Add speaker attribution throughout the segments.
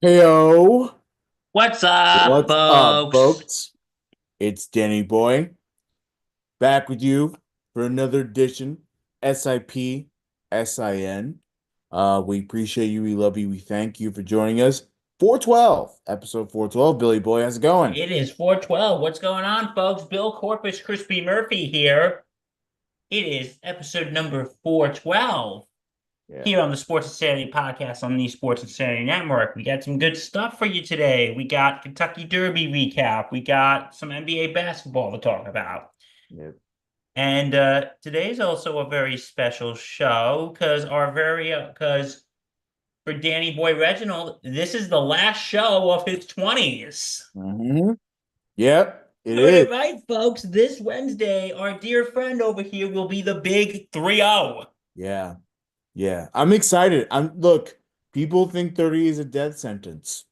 Speaker 1: Heyo,
Speaker 2: What's up,
Speaker 1: what's up,
Speaker 2: folks?
Speaker 1: folks? It's Danny Boy back with you for another edition. SIP, SIN. We appreciate you. We love you. We thank you for joining us. 412, episode 412. Billy Boy, how's it going?
Speaker 2: It is 412. What's going on, folks? Bill Corpus Crispy Murphy here. It is episode number 412
Speaker 1: Yeah,
Speaker 2: here on the Sports Insanity podcast on the Sports Insanity Network. We got some good stuff for you today. We got Kentucky Derby recap. We got some NBA basketball to talk about.
Speaker 1: yeah,
Speaker 2: And today's also a very special show because for Danny Boy Reginald, this is the last show of his 20s.
Speaker 1: Yep, it
Speaker 2: Heard
Speaker 1: is.
Speaker 2: it right, folks. This Wednesday, our dear friend over here will be the big 3-0.
Speaker 1: Yeah, yeah. I'm excited. Look, people think 30 is a death sentence.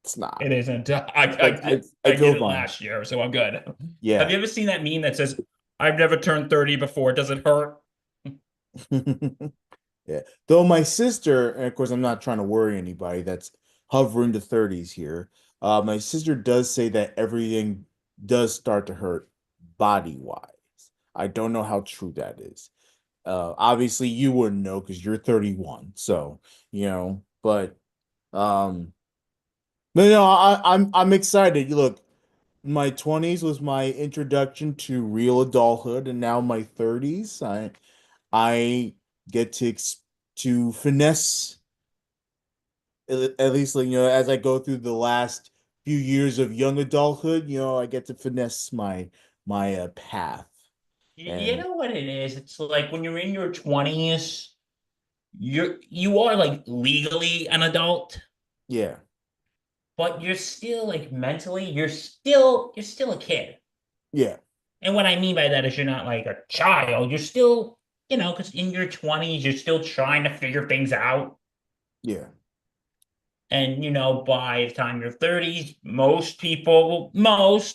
Speaker 1: It's not.
Speaker 2: It isn't.
Speaker 1: Like I
Speaker 2: I did
Speaker 1: feel
Speaker 2: it
Speaker 1: fine.
Speaker 2: last year, so I'm good. Have
Speaker 1: Yeah.
Speaker 2: you ever seen that meme that says, I've never turned 30 before. Does it hurt?
Speaker 1: Yeah. Though my sister, and of course, I'm not trying to worry anybody that's hovering the 30s here. My sister does say that everything does start to hurt body wise. I don't know how true that is. Obviously, you wouldn't know because you're 31. So, um, but no, I'm excited. Look, my 20s was my introduction to real adulthood, and now my 30s, I get to finesse at least as I go through the last few years of young adulthood, I get to finesse my path.
Speaker 2: You
Speaker 1: And
Speaker 2: know what it is? It's like when you're in your 20s, you are like legally an adult,
Speaker 1: yeah,
Speaker 2: but you're still like mentally, you're still a kid.
Speaker 1: yeah,
Speaker 2: And what I mean by that is you're not like a child. You're still, because in your 20s, you're still trying to figure things out.
Speaker 1: yeah,
Speaker 2: And, by the time you're 30s,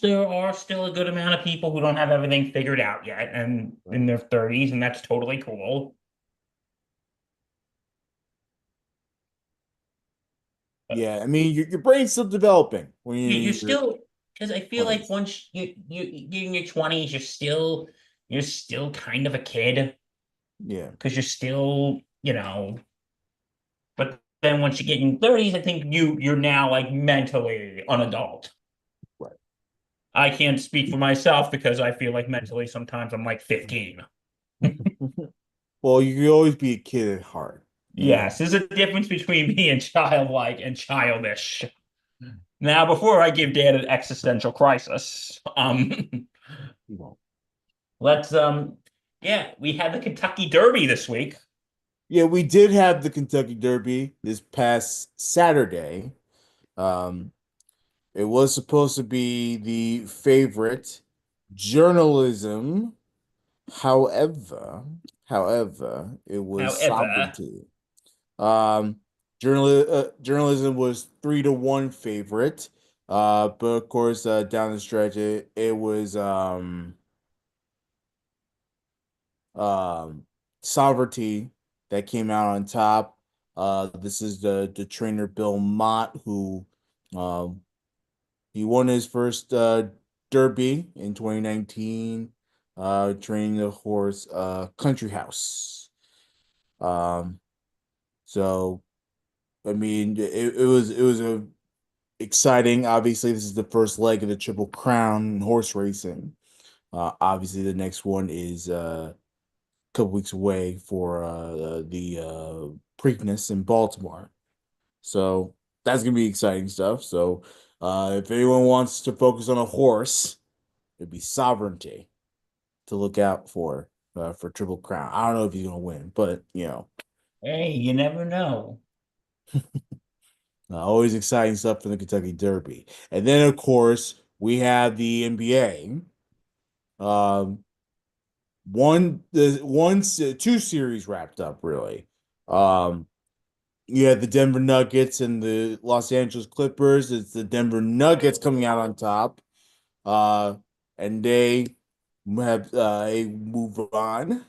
Speaker 2: there are still a good amount of people who don't have everything figured out yet and in
Speaker 1: right.
Speaker 2: their 30s, and that's totally cool. But
Speaker 1: Yeah. I mean, your brain's still developing when you're
Speaker 2: you're
Speaker 1: in your
Speaker 2: still, because I feel like
Speaker 1: 20s.
Speaker 2: once you're in your 20s, you're still kind of a kid
Speaker 1: Yeah,
Speaker 2: because you're still, but then once you get in 30s, I think you're now like mentally an adult.
Speaker 1: right.
Speaker 2: I can't speak for myself because I feel like mentally sometimes I'm like 15.
Speaker 1: Well, you can always be a kid at heart, you know.
Speaker 2: Yes, there's a difference between being childlike and childish. Now, before I give Dad an existential crisis,
Speaker 1: You won't.
Speaker 2: let's yeah, we had the Kentucky Derby this week.
Speaker 1: Yeah, we did have the Kentucky Derby this past Saturday. Um, It was supposed to be the favorite journalism. However, it was
Speaker 2: However,
Speaker 1: sovereignty. Um, journalism was 3-1 favorite. But of course, down the stretch, it was um sovereignty that came out on top. This is the trainer Bill Mott who um he won his first Derby in 2019, training the horse Country House. Um, so I mean, it was a exciting. Obviously, this is the first leg of the Triple Crown in horse racing. Obviously, the next one is a couple weeks away for the Preakness in Baltimore. So that's gonna be exciting stuff. So if anyone wants to focus on a horse, it'd be Sovereignty to look out for Triple Crown. I don't know if he's gonna win, but
Speaker 2: hey, you never know.
Speaker 1: always exciting stuff for the Kentucky Derby. And then of course we have the NBA. Um, two series wrapped up really. Um, you had the Denver Nuggets and the Los Angeles Clippers. It's the Denver Nuggets coming out on top. Uh, and they have a move on.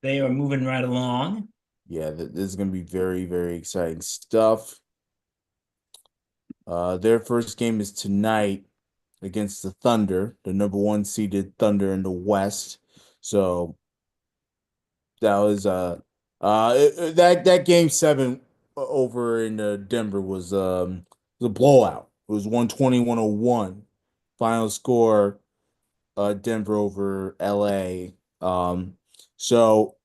Speaker 2: They are moving right along.
Speaker 1: Yeah, this is gonna be very, very exciting stuff. Their first game is tonight against the Thunder, the number one seeded Thunder in the West. So that was that game seven over in Denver was a blowout. It was 120-101. Final score Denver over LA. So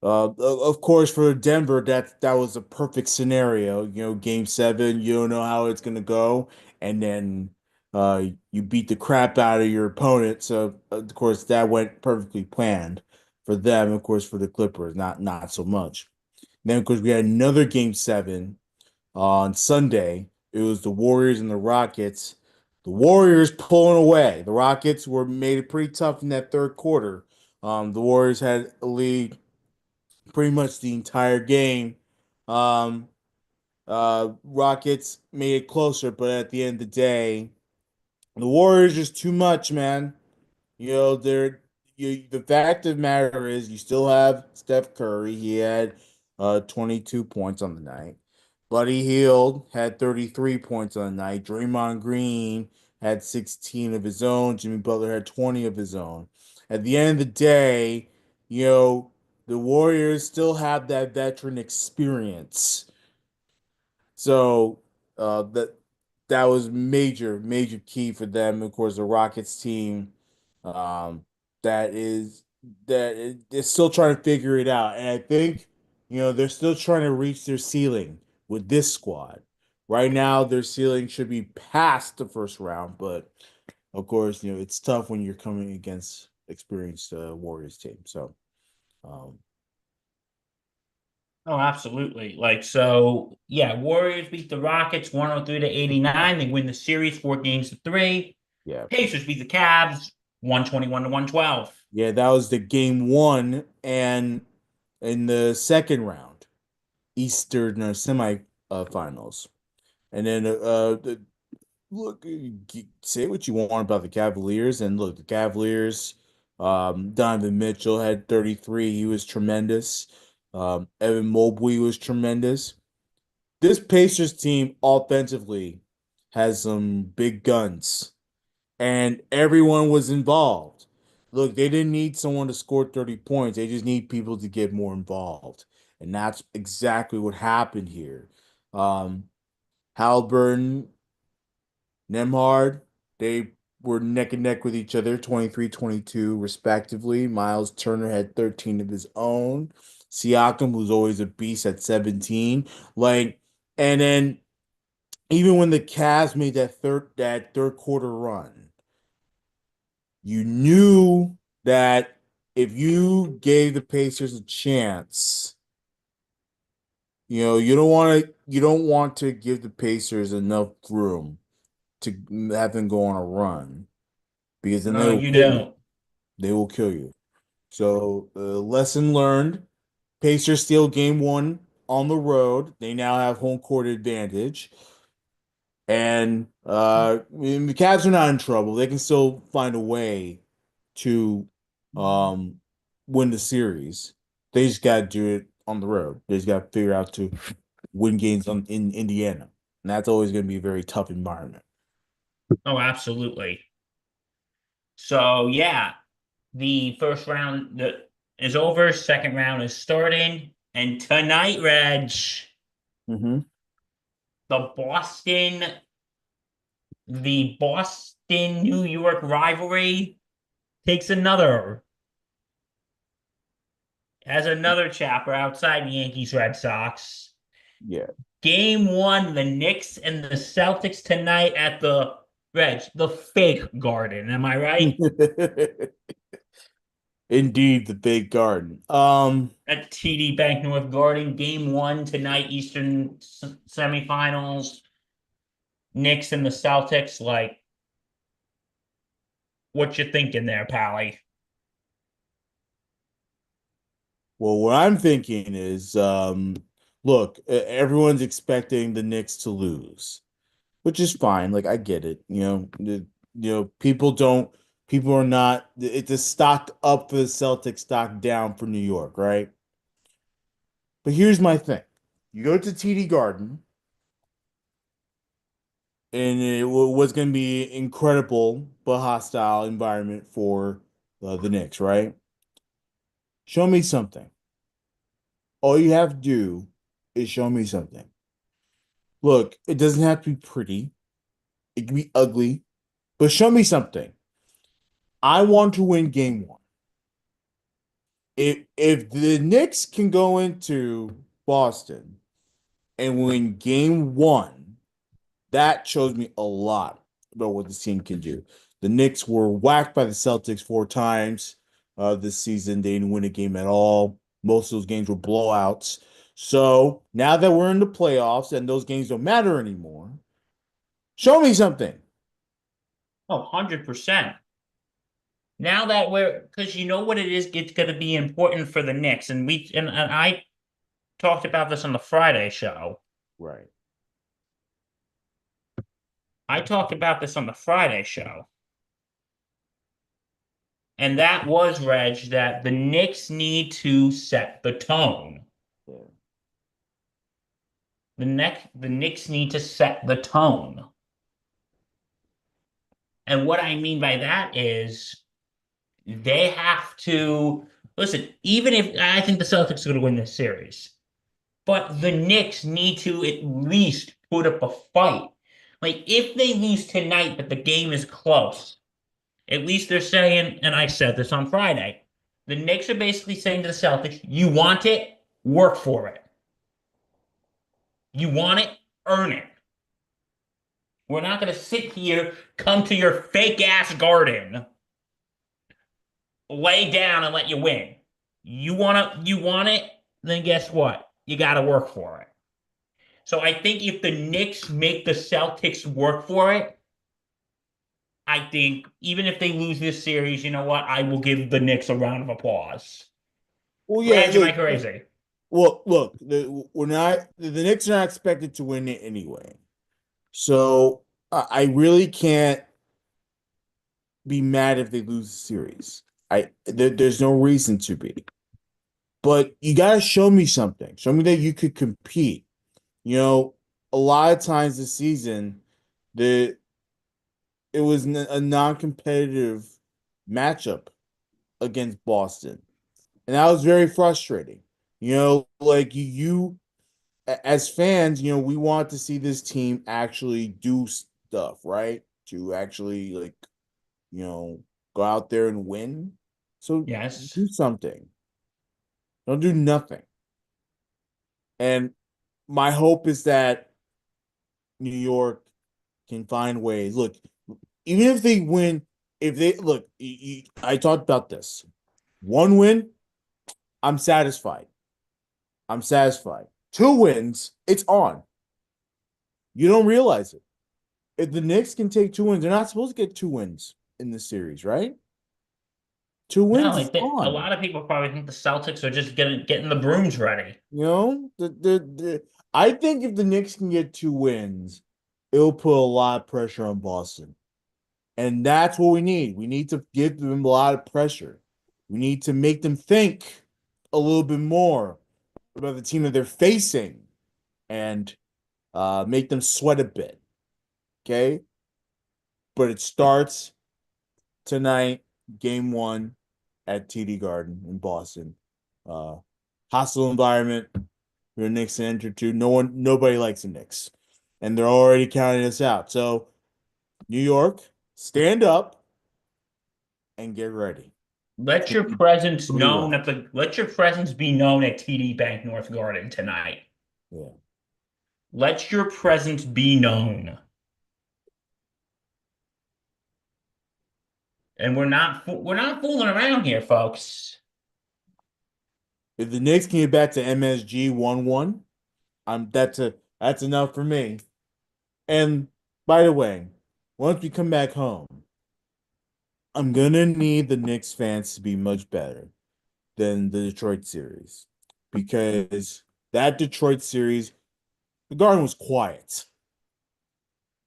Speaker 1: of course, for Denver, that was a perfect scenario. Game seven, you don't know how it's gonna go, and then you beat the crap out of your opponent. So of course, that went perfectly planned for them. Of course, for the Clippers, not so much. Then, of course, we had another game seven on Sunday. It was the Warriors and the Rockets. The Warriors pulling away. The Rockets were made it pretty tough in that third quarter. The Warriors had a lead pretty much the entire game. Um, Rockets made it closer, but at the end of the day, the Warriors just too much, man. They're the fact of the matter is you still have Steph Curry. He had 22 points on the night. Buddy Hield had 33 points on the night. Draymond Green had 16 of his own. Jimmy Butler had 20 of his own. At the end of the day, you know, the Warriors still have that veteran experience. So that was major, major key for them. Of course, the Rockets team, um, that is is still trying to figure it out, and I think they're still trying to reach their ceiling with this squad. Right now, their ceiling should be past the first round, but of course, it's tough when you're coming against experienced Warriors team. So, um,
Speaker 2: Oh, absolutely. Like, so, yeah, Warriors beat the Rockets 103-89. They win the series 4 games to 3.
Speaker 1: yeah.
Speaker 2: Pacers beat the Cavs 121-112.
Speaker 1: Yeah, that was the game one, and in the second round, Eastern semi finals, and then look, say what you want about the Cavaliers, and look, the Cavaliers, Donovan Mitchell had 33. He was tremendous. Evan Mobley was tremendous. This Pacers team offensively has some big guns and everyone was involved. Look, they didn't need someone to score 30 points. They just need people to get more involved. And that's exactly what happened here. Um, Halliburton, Nemhard, they were neck and neck with each other, 23-22 respectively. Miles Turner had 13 of his own. Siakam, who's always a beast, at 17. Like, and then even when the Cavs made that third quarter run, you knew that if you gave the Pacers a chance, you don't want to give the Pacers enough room to have them go on a run because then they
Speaker 2: No,
Speaker 1: will
Speaker 2: you
Speaker 1: kill you.
Speaker 2: don't.
Speaker 1: They will kill you. So, lesson learned. Pacers steal game one on the road. They now have home court advantage. And I mean, the Cavs are not in trouble. They can still find a way to um win the series. They just got to do it on the road. They just got to figure out to win games in Indiana. And that's always going to be a very tough environment.
Speaker 2: Oh, absolutely. So, yeah, the first round is over. Second round is starting. And tonight, Reg,
Speaker 1: Hmm.
Speaker 2: the Boston, the Boston New York rivalry takes another chapter outside the Yankees Red Sox.
Speaker 1: Yeah.
Speaker 2: Game one, the Knicks and the Celtics tonight at the fake Garden. Am I right?
Speaker 1: Indeed, the big garden.
Speaker 2: At TD Bank North Garden. Game one tonight, Eastern semifinals. Knicks and the Celtics. Like, what you thinking there, Pally?
Speaker 1: Well, what I'm thinking is, look, everyone's expecting the Knicks to lose, which is fine. Like I get it. People are not. It's a stock up for the Celtics, stock down for New York, right? But here's my thing. You go to TD Garden, and it was going to be incredible but hostile environment for the Knicks, right? Show me something. All you have to do is show me something. Look, it doesn't have to be pretty. It can be ugly, but show me something. I want to win game one. If the Knicks can go into Boston and win game one, that shows me a lot about what the team can do. The Knicks were whacked by the Celtics 4 times this season. They didn't win a game at all. Most of those games were blowouts. So now that we're in the playoffs and those games don't matter anymore, show me something.
Speaker 2: Oh, 100%. Now that because you know what it is, it's going to be important for the Knicks. And I talked about this on the Friday show.
Speaker 1: Right.
Speaker 2: I talked about this on the Friday show. And that was, Reg, that the Knicks need to set the tone.
Speaker 1: Yeah.
Speaker 2: The Knicks need to set the tone. And what I mean by that is they have to listen, even if I think the Celtics are going to win this series, but the Knicks need to at least put up a fight. Like if they lose tonight, but the game is close, at least they're saying, and I said this on Friday, the Knicks are basically saying to the Celtics, you want it, work for it. You want it, earn it. We're not going to sit here, come to your fake ass garden, lay down and let you win. You want it, then guess what? You got to work for it. So I think if the Knicks make the Celtics work for it, I think even if they lose this series, you know what? I will give the Knicks a round of applause.
Speaker 1: Well, yeah.
Speaker 2: Reg, am I
Speaker 1: Look,
Speaker 2: crazy?
Speaker 1: well, look. We're not. The Knicks are not expected to win it anyway. So I really can't be mad if they lose the series. There's no reason to be. But you got to show me something. Show me that you could compete. You know, a lot of times this season, the it was a non-competitive matchup against Boston, and that was very frustrating. You know, like as fans, you know, we want to see this team actually do stuff, right? To actually like, you know, go out there and win. So
Speaker 2: Yes.
Speaker 1: do something. Don't do nothing. And my hope is that New York can find ways. Look, even if they win, if they look, I talked about this. One win, I'm satisfied. I'm satisfied. 2 wins, it's on. You don't realize it. If the Knicks can take 2 wins, they're not supposed to get 2 wins in the series, right? Two
Speaker 2: No,
Speaker 1: wins is
Speaker 2: like a
Speaker 1: on.
Speaker 2: lot of people probably think the Celtics are just getting the brooms ready.
Speaker 1: You know, I think if the Knicks can get 2 wins, it'll put a lot of pressure on Boston. And that's what we need. We need to give them a lot of pressure. We need to make them think a little bit more about the team that they're facing and make them sweat a bit. Okay. But it starts tonight, game one at TD Garden in Boston. Uh, Hostile environment. We're Knicks to enter to. Nobody likes the Knicks. And they're already counting us out. So, New York, stand up and get ready. It's
Speaker 2: Let
Speaker 1: gonna
Speaker 2: your
Speaker 1: be,
Speaker 2: presence
Speaker 1: gonna be
Speaker 2: known
Speaker 1: rough.
Speaker 2: at the let your presence be known at TD Bank North Garden tonight.
Speaker 1: Yeah.
Speaker 2: Let your presence be known. And we're not fooling around here, folks.
Speaker 1: If the Knicks can get back to MSG 1-1, that's enough for me. And by the way, once we come back home, I'm gonna need the Knicks fans to be much better than the Detroit series because that Detroit series, the Garden was quiet.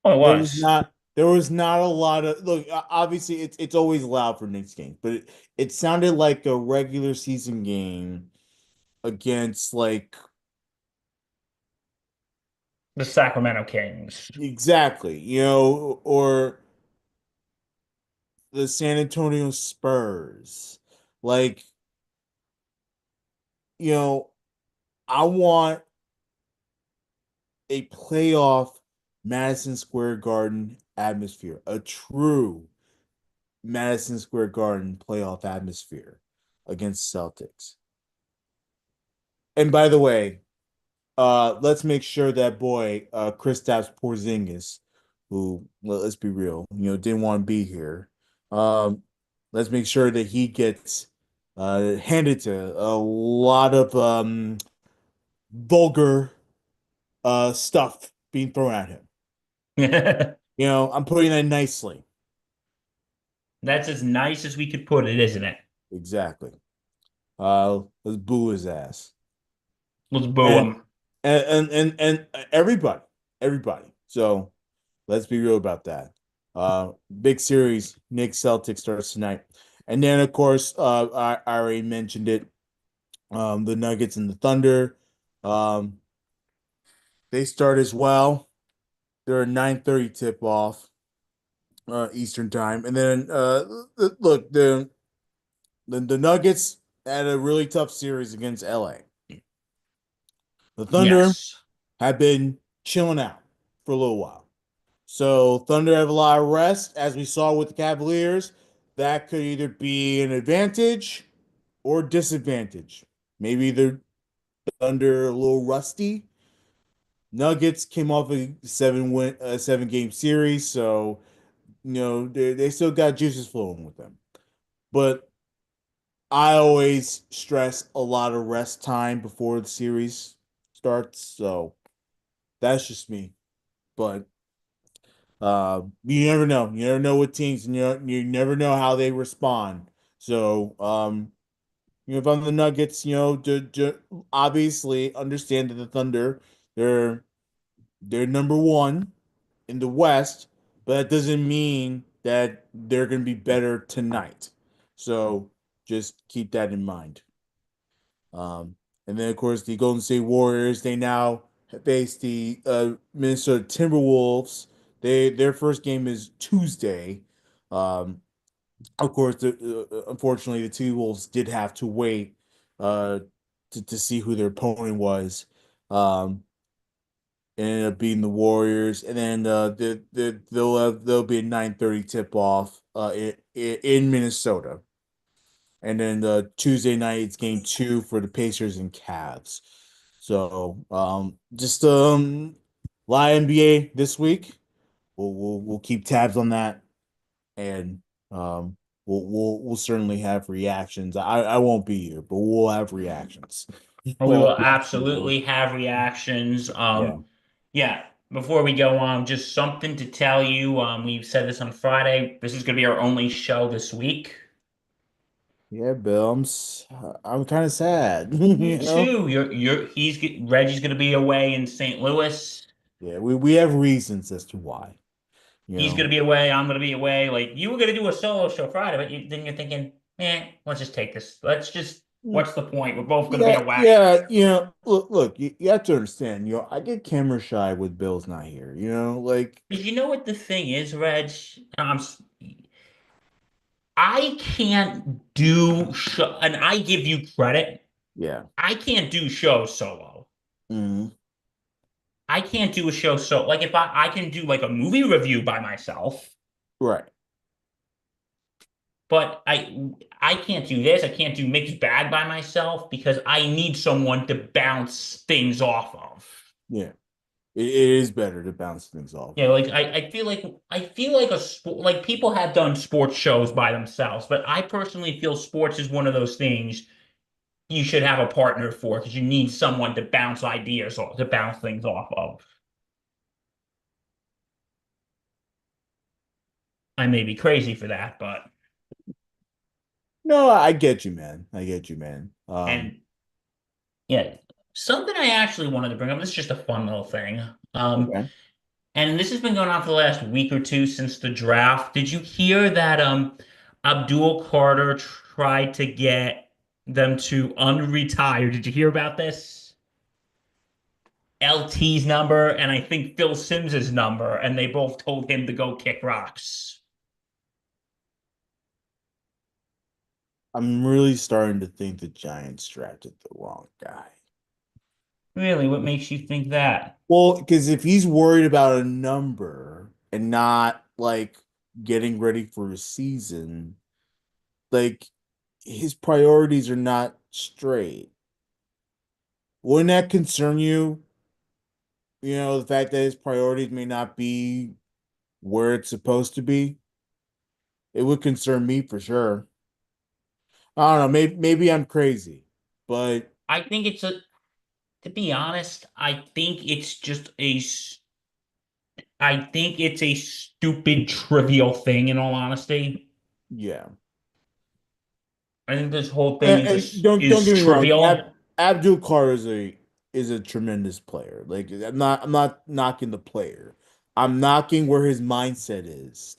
Speaker 2: Oh, it
Speaker 1: There was
Speaker 2: was.
Speaker 1: not there was not a lot of look. Obviously, it's always loud for Knicks games, but it sounded like a regular season game against like
Speaker 2: The Sacramento Kings.
Speaker 1: Exactly. Or the San Antonio Spurs. Like, you know, I want a playoff Madison Square Garden atmosphere, a true Madison Square Garden playoff atmosphere against Celtics. And by the way, let's make sure that boy, Kristaps Porzingis, who, well, let's be real, didn't want to be here. Um, let's make sure that he gets handed to a lot of vulgar stuff being thrown at him.
Speaker 2: That's
Speaker 1: I'm putting that nicely.
Speaker 2: as nice as we could put it, isn't it?
Speaker 1: Exactly. Let's boo his ass.
Speaker 2: Let's boo
Speaker 1: And
Speaker 2: him.
Speaker 1: and everybody. So let's be real about that. Big series, Knicks Celtics starts tonight. And then of course, I already mentioned it. The Nuggets and the Thunder. Um, they start as well. They're a 9:30 tip off Eastern time. And then look, the Nuggets had a really tough series against LA. The Thunder
Speaker 2: Yes.
Speaker 1: have been chilling out for a little while. So Thunder have a lot of rest, as we saw with the Cavaliers. That could either be an advantage or disadvantage. Maybe they're Thunder a little rusty. Nuggets came off a 7 game series, so they still got juices flowing with them. But I always stress a lot of rest time before the series starts, so that's just me. But you never know. You never know what teams, and you never know how they respond. So, if I'm the Nuggets, obviously understand that the Thunder, they're they're number one in the West, but that doesn't mean that they're going to be better tonight. So just keep that in mind. Um, and then of course the Golden State Warriors, they now face the Minnesota Timberwolves. Their first game is Tuesday. Um, of course, unfortunately, the T-Wolves did have to wait uh, to see who their opponent was. Um, it ended up being the Warriors, and then there'll be a 9:30 tip off in Minnesota, and then Tuesday night it's game two for the Pacers and Cavs. So just live NBA this week. We'll keep tabs on that, and um, we'll certainly have reactions. I won't be here, but we'll have reactions.
Speaker 2: We will absolutely have reactions.
Speaker 1: Yeah,
Speaker 2: Yeah, before we go on, just something to tell you. We've said this on Friday. This is going to be our only show this week.
Speaker 1: yeah, Bill. I'm kind of sad.
Speaker 2: Me too. Reggie's going to be away in St. Louis.
Speaker 1: Yeah, we have reasons as to why. You
Speaker 2: He's going to
Speaker 1: know.
Speaker 2: be away. I'm going to be away. Like you were going to do a solo show Friday, but then you're thinking, let's just take this. What's the point? We're both going to be
Speaker 1: Yeah,
Speaker 2: away.
Speaker 1: yeah. Look. You have to understand. I get camera shy with Bill's not here. Like,
Speaker 2: Because you know what the thing is, Reg? I can't do show, and I give you credit.
Speaker 1: yeah.
Speaker 2: I can't do shows solo.
Speaker 1: Hmm.
Speaker 2: I can't do a show so like if I can do like a movie review by myself,
Speaker 1: Right.
Speaker 2: but I can't do this. I can't do Mixed Bag by myself because I need someone to bounce things off of.
Speaker 1: Yeah. It is better to bounce things off
Speaker 2: Yeah,
Speaker 1: of.
Speaker 2: like I feel like a sport like people have done sports shows by themselves, but I personally feel sports is one of those things you should have a partner for because you need someone to bounce ideas off to bounce things off of. I may be crazy for that, but
Speaker 1: No, I get you, man. I get you, man.
Speaker 2: and yeah, something I actually wanted to bring up. This is just a fun little thing.
Speaker 1: Okay.
Speaker 2: And this has been going on for the last week or two since the draft. Did you hear that Abdul Carter tried to get them to unretire? Did you hear about this? LT's number and I think Phil Sims's number, and they both told him to go kick rocks.
Speaker 1: I'm really starting to think the Giants drafted the wrong guy.
Speaker 2: Really, what makes you think that?
Speaker 1: Well, because if he's worried about a number and not like getting ready for a season, like his priorities are not straight. Wouldn't that concern you? You know, the fact that his priorities may not be where it's supposed to be. It would concern me for sure. I don't know, maybe I'm crazy, but
Speaker 2: I think it's a, to be honest, I think it's a stupid, trivial thing, in all honesty.
Speaker 1: yeah.
Speaker 2: I think this whole thing
Speaker 1: And don't
Speaker 2: is
Speaker 1: get me wrong.
Speaker 2: trivial.
Speaker 1: Abdul Carr is a tremendous player. Like I'm not knocking the player. I'm knocking where his mindset is.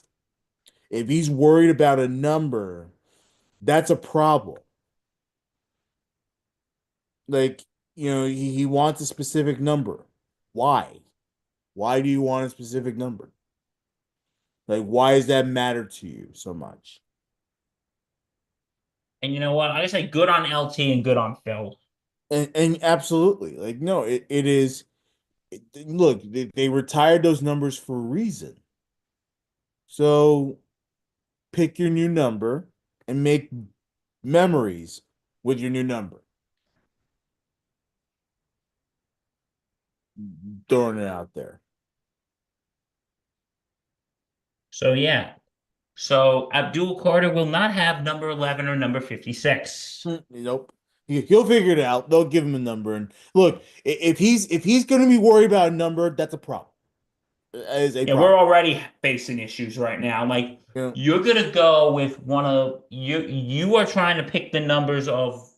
Speaker 1: If he's worried about a number, that's a problem. Like, you know, he wants a specific number. Why? Why do you want a specific number? Like, why does that matter to you so much?
Speaker 2: And you know what? I say good on LT and good on Phil.
Speaker 1: And absolutely, like, no, it is. Look, they retired those numbers for a reason. So pick your new number and make memories with your new number. Throwing it out there.
Speaker 2: So yeah. So Abdul Carter will not have number 11 or number 56.
Speaker 1: Nope. He'll figure it out. They'll give him a number. And look, if he's going to be worried about a number, that's a problem. That is a
Speaker 2: Yeah, we're
Speaker 1: problem.
Speaker 2: already facing issues right now. Like
Speaker 1: You know,
Speaker 2: you're gonna go with you are trying to pick the numbers of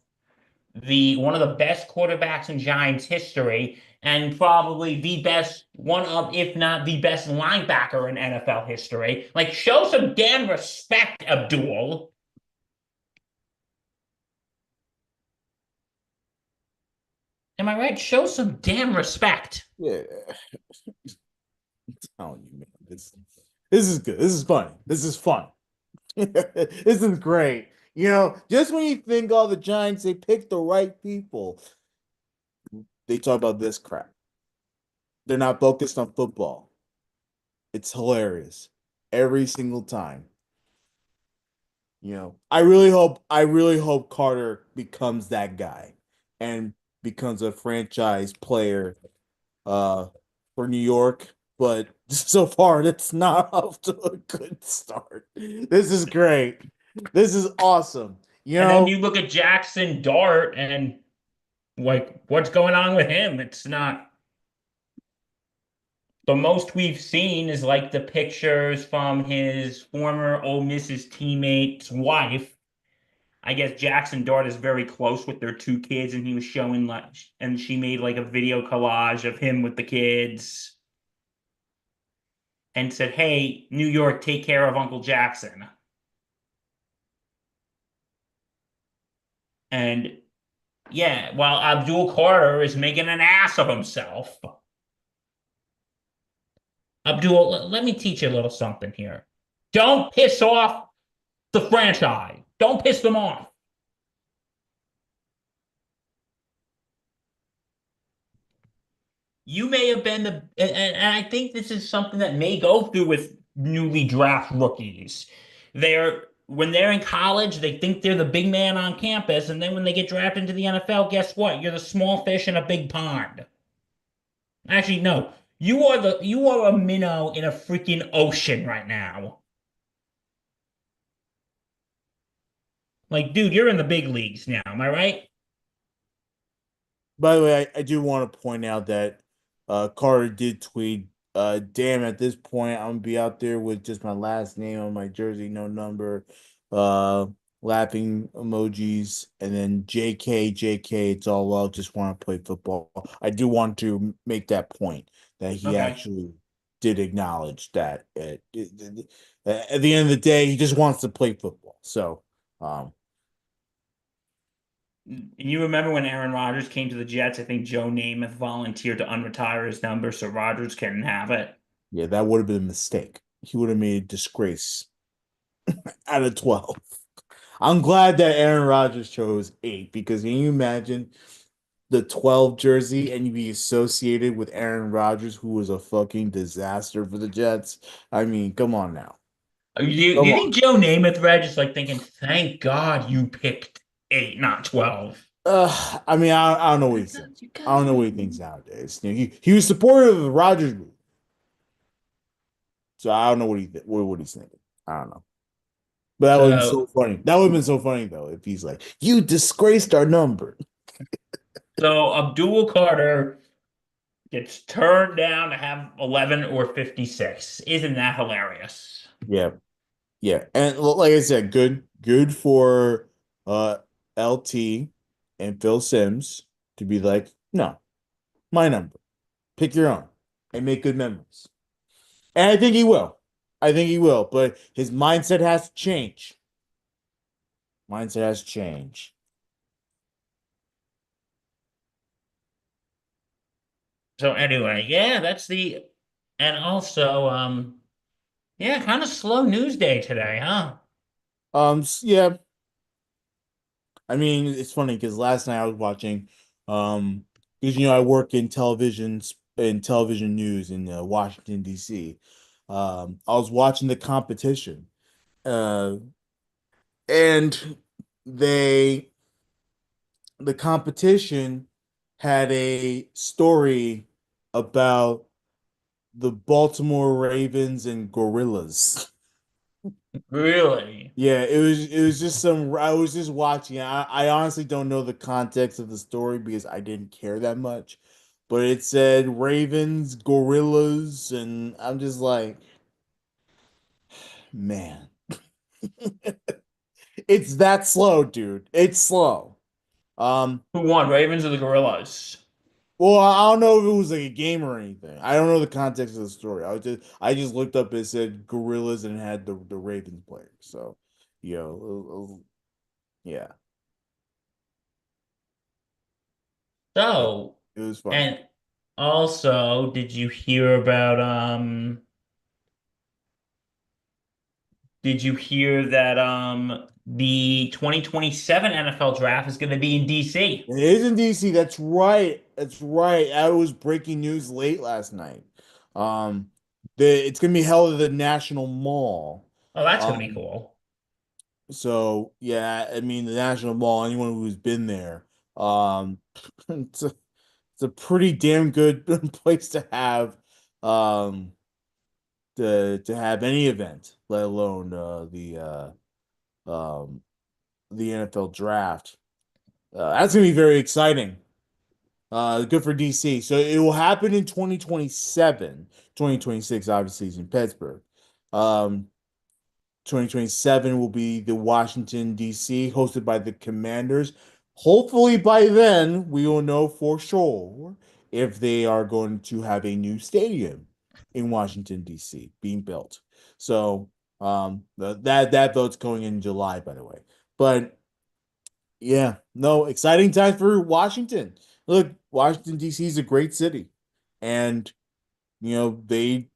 Speaker 2: the one of the best quarterbacks in Giants history and probably the best one of if not the best linebacker in NFL history. Like show some damn respect, Abdul. Am I right? Show some damn respect.
Speaker 1: yeah. I'm telling you, man. This is good. This is funny. This is fun. This is great. You know, just when you think all the Giants, they picked the right people, they talk about this crap. They're not focused on football. It's hilarious every single time. You know, I really hope Carter becomes that guy and becomes a franchise player uh for New York. But so far, that's not off to a good start. This is great. This is awesome. You
Speaker 2: And then
Speaker 1: know,
Speaker 2: you look at Jackson Dart and like what's going on with him? It's not the most we've seen is like the pictures from his former Ole Miss's teammate's wife. I guess Jackson Dart is very close with their two kids, and he was showing like, and she made like a video collage of him with the kids and said, "Hey, New York, take care of Uncle Jackson." And yeah, while Abdul Carter is making an ass of himself. Abdul, let me teach you a little something here. Don't piss off the franchise. Don't piss them off. You may have been and I think this is something that may go through with newly draft rookies. They're when they're in college, they think they're the big man on campus, and then when they get drafted into the NFL, guess what? You're the small fish in a big pond. Actually, no. You are a minnow in a freaking ocean right now. Like, dude, you're in the big leagues now. Am I right?
Speaker 1: by the way, I do want to point out that Carter did tweet, damn, at this point, I'm gonna be out there with just my last name on my jersey, no number, uh, laughing emojis, and then JK, it's all well, just want to play football. I do want to make that point that he
Speaker 2: Okay.
Speaker 1: actually did acknowledge that at the end of the day, he just wants to play football. So, um,
Speaker 2: You remember when Aaron Rodgers came to the Jets? I think Joe Namath volunteered to unretire his number so Rodgers can have it.
Speaker 1: Yeah, that would have been a mistake. He would have made a disgrace out of 12. I'm glad that Aaron Rodgers chose 8 because can you imagine the 12 jersey and you be associated with Aaron Rodgers, who was a fucking disaster for the Jets? I mean, come on now.
Speaker 2: Do
Speaker 1: Come
Speaker 2: you
Speaker 1: on.
Speaker 2: think Joe Namath read just like thinking, thank God you picked 8, not 12?
Speaker 1: I mean, I don't know what he thinks. I don't know what he thinks nowadays. You know, he was supportive of the Rodgers move, so I don't know what he's thinking. I don't know. But that would have been
Speaker 2: So
Speaker 1: so funny. That would have been so funny though if he's like, "You disgraced our number."
Speaker 2: so Abdul Carter gets turned down to have 11 or 56. Isn't that hilarious?
Speaker 1: Yeah, yeah, and like I said, good for LT and Phil Simms to be like, no, my number, pick your own, and make good memories. And I think he will. I think he will, but his mindset has to change. Mindset has to change.
Speaker 2: So anyway, yeah, and also yeah, kind of slow news day today, huh?
Speaker 1: Yeah, I mean, it's funny because last night I was watching, because I work in television news in Washington D.C. I was watching the competition, uh, and they the competition had a story about the Baltimore Ravens and Gorillas.
Speaker 2: Really?
Speaker 1: Yeah, it was just some I was just watching. I honestly don't know the context of the story because I didn't care that much. But it said Ravens, Gorillas, and I'm just like, man, it's that slow, dude. It's slow. Um,
Speaker 2: Who won, Ravens or the Gorillas?
Speaker 1: well, I don't know if it was like a game or anything. I don't know the context of the story. I just looked up, it said Gorillas and it had the Ravens player. So, yeah, it,
Speaker 2: So,
Speaker 1: it was funny.
Speaker 2: and also, did you hear that the 2027 NFL draft is going to be in DC?
Speaker 1: It is in DC. That's right. That's right. I was breaking news late last night. Um, it's gonna be held at the National Mall.
Speaker 2: Oh, that's going to be
Speaker 1: Um,
Speaker 2: cool.
Speaker 1: so yeah, I mean the National Mall. Anyone who's been there, it's a pretty damn good place to have, um, to have any event, let alone um the NFL draft. That's gonna be very exciting. Good for DC. So it will happen in 2027. 2026 obviously is in Pittsburgh. Um, 2027 will be the Washington DC, hosted by the Commanders. Hopefully by then we will know for sure if they are going to have a new stadium in Washington DC being built. So that vote's going in July, by the way. But yeah, no, exciting time for Washington. Look, Washington DC is a great city, and they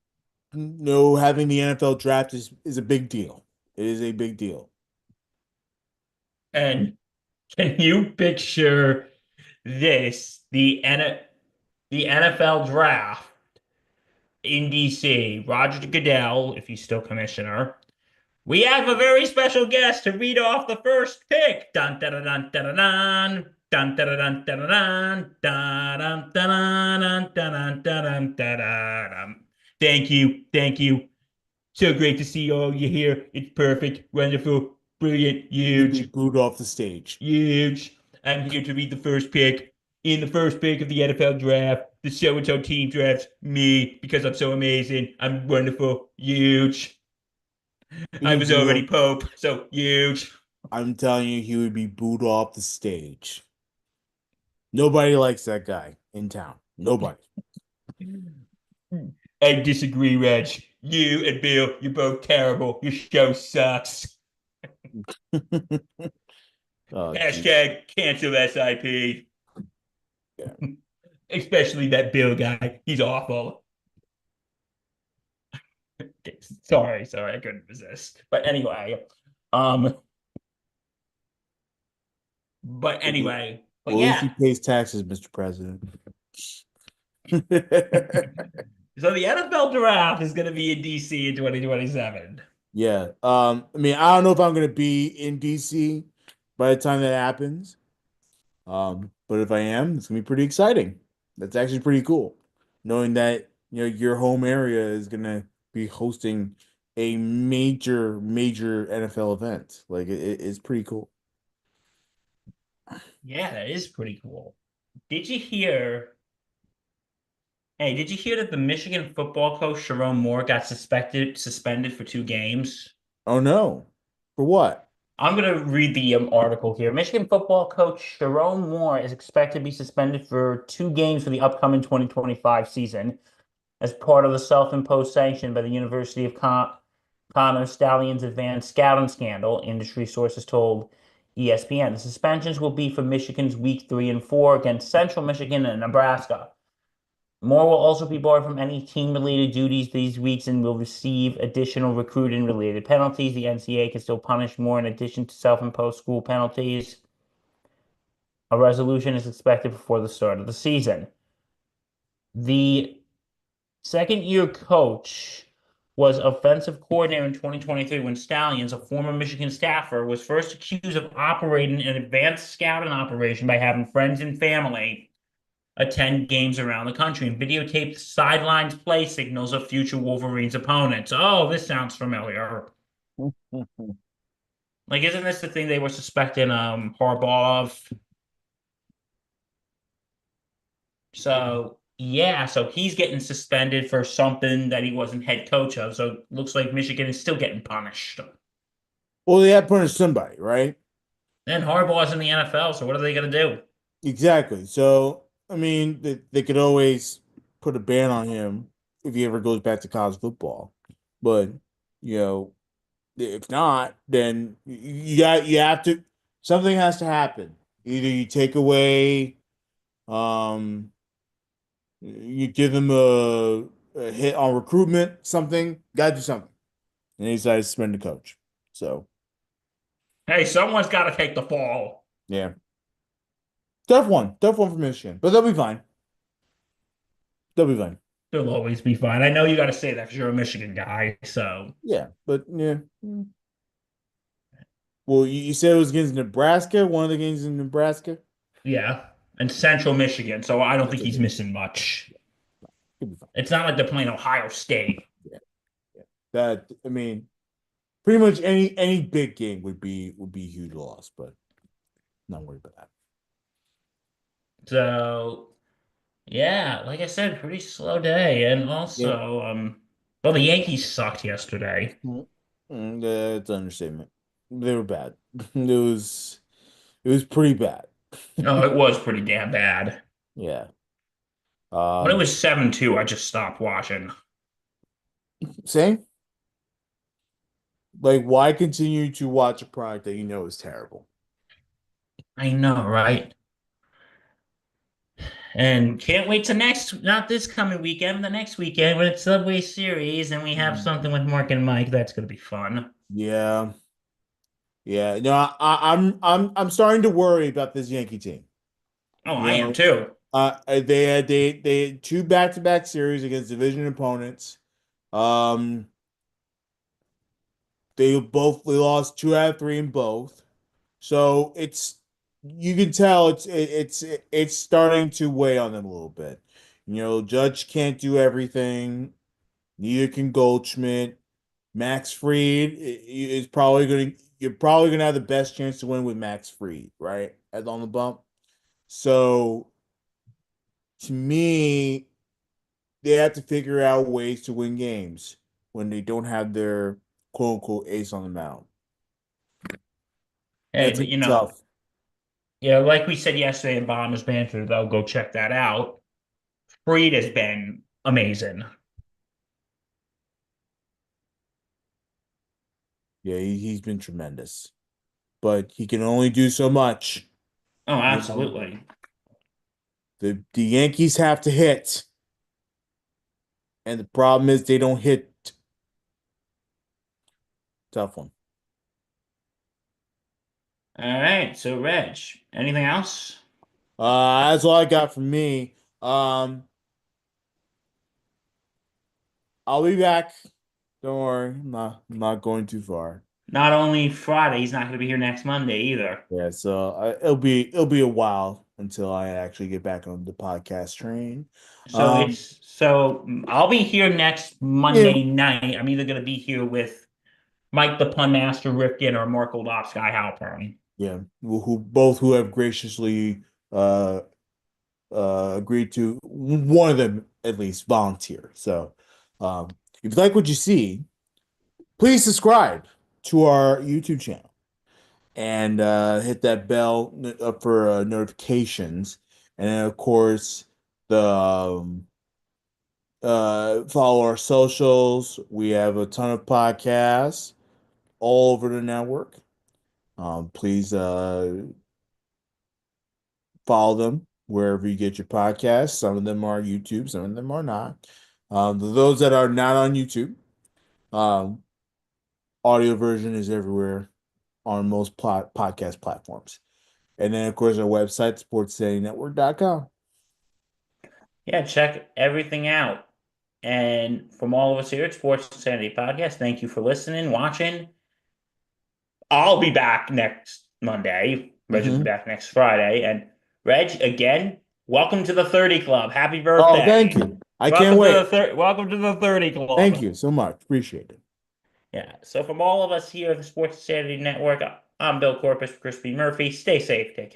Speaker 1: know having the NFL draft is a big deal. It is a big deal.
Speaker 2: And can you picture this? The NFL draft in DC. Roger Goodell, if he's still commissioner. We have a very special guest to read off the first pick. Dun dun dun dun dun dun. Dun dun dun dun dun dun dun dun dun dun dun dun dun. Thank you. So great to see all you here. It's perfect, wonderful, brilliant,
Speaker 1: You'd be
Speaker 2: huge,
Speaker 1: booed off the stage.
Speaker 2: huge. I'm here to read the first pick. In the first pick of the NFL draft, the so and so team drafts me because I'm so amazing. I'm wonderful, huge. I
Speaker 1: He
Speaker 2: was
Speaker 1: booed
Speaker 2: already
Speaker 1: off.
Speaker 2: Pope, so huge.
Speaker 1: I'm telling you, he would be booed off the stage. Nobody likes that guy in town. Nobody.
Speaker 2: I disagree, Reg. You and Bill, you're both terrible. Your show sucks.
Speaker 1: Oh, jeez.
Speaker 2: Hashtag cancel SIP.
Speaker 1: Yeah.
Speaker 2: Especially that Bill guy. He's awful. Sorry, I couldn't resist. Um, but
Speaker 1: Well, at least
Speaker 2: yeah.
Speaker 1: he pays taxes, Mr. President.
Speaker 2: So the NFL draft is going to be in DC in 2027.
Speaker 1: Yeah. I mean, I don't know if I'm gonna be in DC by the time that happens. But if I am, it's gonna be pretty exciting. That's actually pretty cool. Knowing that, your home area is gonna be hosting a major, major NFL event. Like it's pretty cool.
Speaker 2: Yeah, that is pretty cool. Did you hear? Hey, did you hear that the Michigan football coach Sharon Moore got suspended for 2 games?
Speaker 1: Oh no. For what?
Speaker 2: I'm going to read the article here. Michigan football coach Sharon Moore is expected to be suspended for 2 games for the upcoming 2025 season as part of the self-imposed sanction by the University of Connor Stalions' advanced scouting scandal, industry sources told ESPN. The suspensions will be for Michigan's week 3 and 4 against Central Michigan and Nebraska. Moore will also be barred from any team-related duties these weeks and will receive additional recruiting-related penalties. The NCAA can still punish Moore in addition to self-imposed school penalties. A resolution is expected before the start of the season. The second-year coach was offensive coordinator in 2023 when Stalions, a former Michigan staffer, was first accused of operating an advanced scouting operation by having friends and family attend games around the country and videotape sidelines play signals of future Wolverines opponents. Oh, this sounds familiar. Like, isn't this the thing they were suspecting Harbaugh of? So yeah, so he's getting suspended for something that he wasn't head coach of. So it looks like Michigan is still getting punished.
Speaker 1: Well, they have to punish somebody, right?
Speaker 2: And Harbaugh's in the NFL, so what are they gonna do?
Speaker 1: Exactly. So, I mean, they could always put a ban on him if he ever goes back to college football. But, you know, if not, then you have to something has to happen. Either you take away, um, you give them a hit on recruitment, something, gotta do something. And he decided to suspend the coach. So,
Speaker 2: Hey, someone's got to take the fall.
Speaker 1: yeah. Tough one for Michigan, but they'll be fine. They'll be fine.
Speaker 2: They'll always be fine. I know you got to say that because you're a Michigan guy. So
Speaker 1: Yeah, but yeah. Well, you said it was against Nebraska, one of the games in Nebraska.
Speaker 2: yeah, and Central Michigan. So I don't think
Speaker 1: That's
Speaker 2: he's
Speaker 1: okay.
Speaker 2: missing much.
Speaker 1: He'll be fine.
Speaker 2: It's not like they're playing Ohio State.
Speaker 1: Yeah, yeah. That I mean, pretty much any big game would be a huge loss, but not worried about that.
Speaker 2: So yeah, like I said, pretty slow day. And
Speaker 1: Yeah,
Speaker 2: also, well, the Yankees sucked yesterday.
Speaker 1: that's an understatement. They were bad. It was pretty bad.
Speaker 2: Oh, it was pretty damn bad.
Speaker 1: Yeah.
Speaker 2: When it
Speaker 1: Um,
Speaker 2: was 7-2, I just stopped watching.
Speaker 1: Same. Like, why continue to watch a product that you know is terrible?
Speaker 2: I know, right? And can't wait to not this coming weekend, the next weekend when it's Subway Series and we have something with Mark and Mike. That's going to be fun.
Speaker 1: Yeah. Yeah, no, I'm starting to worry about this Yankee team.
Speaker 2: Oh,
Speaker 1: You
Speaker 2: I am
Speaker 1: know,
Speaker 2: too.
Speaker 1: they had two back-to-back series against division opponents. Um, they lost 2 out of 3 in both. So you can tell it's starting to weigh on them a little bit. Judge can't do everything. Neither can Goldschmidt. Max Fried is probably going to you're probably going to have the best chance to win with Max Fried, right? On the bump. So to me, they have to figure out ways to win games when they don't have their quote unquote ace on the mound.
Speaker 2: Hey,
Speaker 1: That's
Speaker 2: but
Speaker 1: gonna be tough.
Speaker 2: like we said yesterday in Bombers Banter, though, go check that out. Freed has been amazing.
Speaker 1: Yeah, he's been tremendous. but he can only do so much.
Speaker 2: Oh,
Speaker 1: You know,
Speaker 2: absolutely.
Speaker 1: the Yankees have to hit, and the problem is they don't hit. Tough one.
Speaker 2: All right. So, Reg, anything else?
Speaker 1: That's all I got from me. I'll be back. Don't worry, I'm not going too far.
Speaker 2: Not only Friday, he's not going to be here next Monday either.
Speaker 1: Yeah, so it'll be a while until I actually get back on the podcast train. Um,
Speaker 2: I'll be here next
Speaker 1: yeah,
Speaker 2: Monday night. I'm either going to be here with Mike the Pun Master Rifkin or Mark Oldop Sky Halpern.
Speaker 1: yeah, who have graciously uh agreed to one of them at least volunteer. So, if you like what you see, please subscribe to our YouTube channel and hit that bell up for notifications. And then, of course, the follow our socials. We have a ton of podcasts all over the network. Please follow them wherever you get your podcasts. Some of them are YouTube, some of them are not. Those that are not on YouTube, um, audio version is everywhere on most podcast platforms. And then, of course, our website, sportssteadynetwork.com.
Speaker 2: Yeah, check everything out. And from all of us here at Sports Insanity Podcast, thank you for listening, watching. I'll be back next Monday. Reg will be
Speaker 1: Hmm.
Speaker 2: back next Friday. And Reg, again, welcome to the 30 Club. Happy
Speaker 1: Oh,
Speaker 2: birthday.
Speaker 1: thank you. I can't wait.
Speaker 2: Welcome to the 30
Speaker 1: Thank
Speaker 2: Club.
Speaker 1: you so much. Appreciate it.
Speaker 2: Yeah. So from all of us here at the Sports Insanity Network, I'm Bill Corpus, Chris B. Murphy. Stay safe. Take care.